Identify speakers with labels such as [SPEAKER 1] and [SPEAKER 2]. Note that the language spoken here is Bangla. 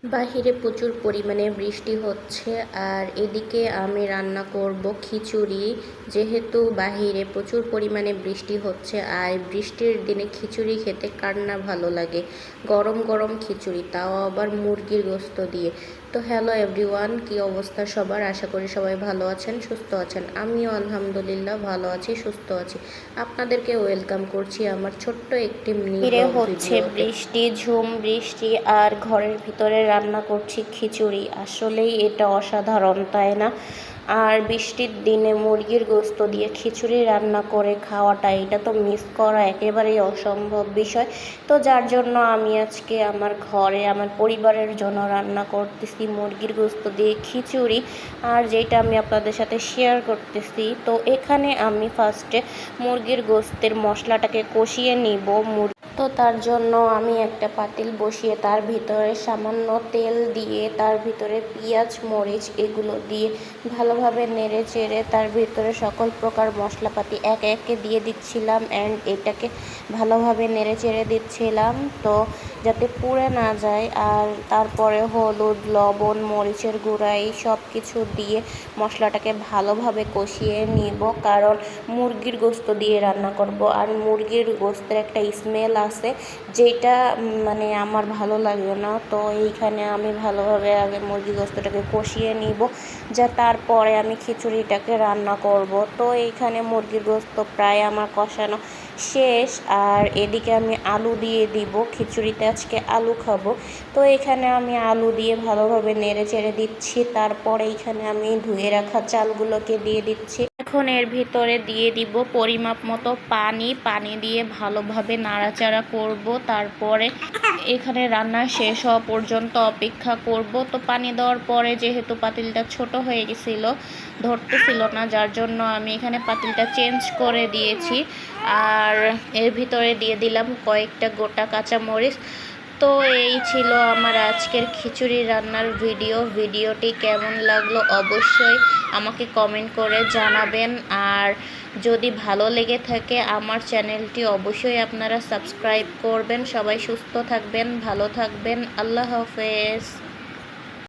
[SPEAKER 1] বাহিরে প্রচুর পরিমাণে বৃষ্টি হচ্ছে আর এদিকে আমি রান্না করব খিচুড়ি। যেহেতু বাহিরে প্রচুর পরিমাণে বৃষ্টি হচ্ছে আর বৃষ্টির দিনে খিচুড়ি খেতে কার না ভালো লাগে। গরম গরম খিচুড়ি, তাও আবার মুরগির গোশত দিয়ে। তো হ্যালো এভরিওয়ান, কি অবস্থা সবার? আশা করি সবাই ভালো আছেন, সুস্থ আছেন। আমিও আলহামদুলিল্লাহ ভালো আছি, সুস্থ আছি। আপনাদেরকে ওয়েলকাম করছি আমার ছোট্ট একটি
[SPEAKER 2] ফিরে হচ্ছে বৃষ্টি, ঝুম বৃষ্টি, আর ঘরের ভিতরে রান্না করছি খিচুড়ি। আসলেই এটা অসাধারণ, তাই না? আর বৃষ্টির দিনে মুরগির গোশত দিয়ে খিচুড়ি রান্না করে খাওয়াটা, এটা তো মিস করা একেবারেই অসম্ভব বিষয়। তো যার জন্য আমি আজকে আমার ঘরে আমার পরিবারের জন্য রান্না করতেছি মুরগির গোশত দিয়ে খিচুড়ি, আর যেটা আমি আপনাদের সাথে শেয়ার করতেছি। তো এখানে আমি ফার্স্টে মুরগির গোশতের মশলাটাকে কষিয়ে নিব। তো তার জন্য আমি একটা পাতিল বসিয়ে তার ভিতরে সামান্য তেল দিয়ে তার ভিতরে পেঁয়াজ মরিচ এগুলো দিয়ে ভালোভাবে নেড়ে চেড়ে তার ভিতরে সকল প্রকার মশলাপাতি একে একে দিয়ে দিচ্ছিলাম অ্যান্ড এটাকে ভালোভাবে নেড়ে চেড়ে দিচ্ছিলাম, তো যাতে পুড়ে না যায়। আর তারপরে হলুদ, লবণ, মরিচের গুঁড়া এই সব কিছু দিয়ে মশলাটাকে ভালোভাবে কষিয়ে নিব, কারণ মুরগির গোশত দিয়ে রান্না করব আর মুরগির গোশতের একটা স্মেল আছে যেটা মানে আমার ভালো লাগে না। তো এইখানে আমি ভালোভাবে আগে মুরগির গোশতটাকে কষিয়ে নিব, যা তারপরে আমি খিচুড়িটাকে রান্না করব। তো এইখানে মুরগির গোশত প্রায় আমার কষানো শেষ, আর এদিকে আমি আলু দিয়ে দিব। খিচুড়িতে আজকে আলু খাবো, তো এখানে আমি আলু দিয়ে ভালোভাবে নেড়ে চেড়ে দিচ্ছি। তারপরে এইখানে আমি ধুয়ে রাখা চালগুলোকে দিয়ে দিচ্ছি। এখন এর ভিতরে দিয়ে দিব পরিমাপ মতো পানি দিয়ে ভালোভাবে নাড়াচাড়া করব। তারপরে এখানে রান্না শেষ হওয়া পর্যন্ত অপেক্ষা করব। তো পানি দেওয়ার পরে যেহেতু পাতিলটা ছোট হয়ে গেছিলো, ধরতেছিল না, যার জন্য আমি এখানে পাতিলটা চেঞ্জ করে দিয়েছি। আর এর ভিতরে দিয়ে দিলাম কয়েকটা গোটা কাঁচামরিচ। তো এই ছিল আমার আজকের খিচুড়ি রান্নার ভিডিওটি কেমন লাগলো অবশ্যই আমাকে কমেন্ট করে জানাবেন। আর যদি ভালো লেগে থাকে আমার চ্যানেলটি অবশ্যই আপনারা সাবস্ক্রাইব করবেন। সবাই সুস্থ থাকবেন, ভালো থাকবেন। আল্লাহ হাফেজ।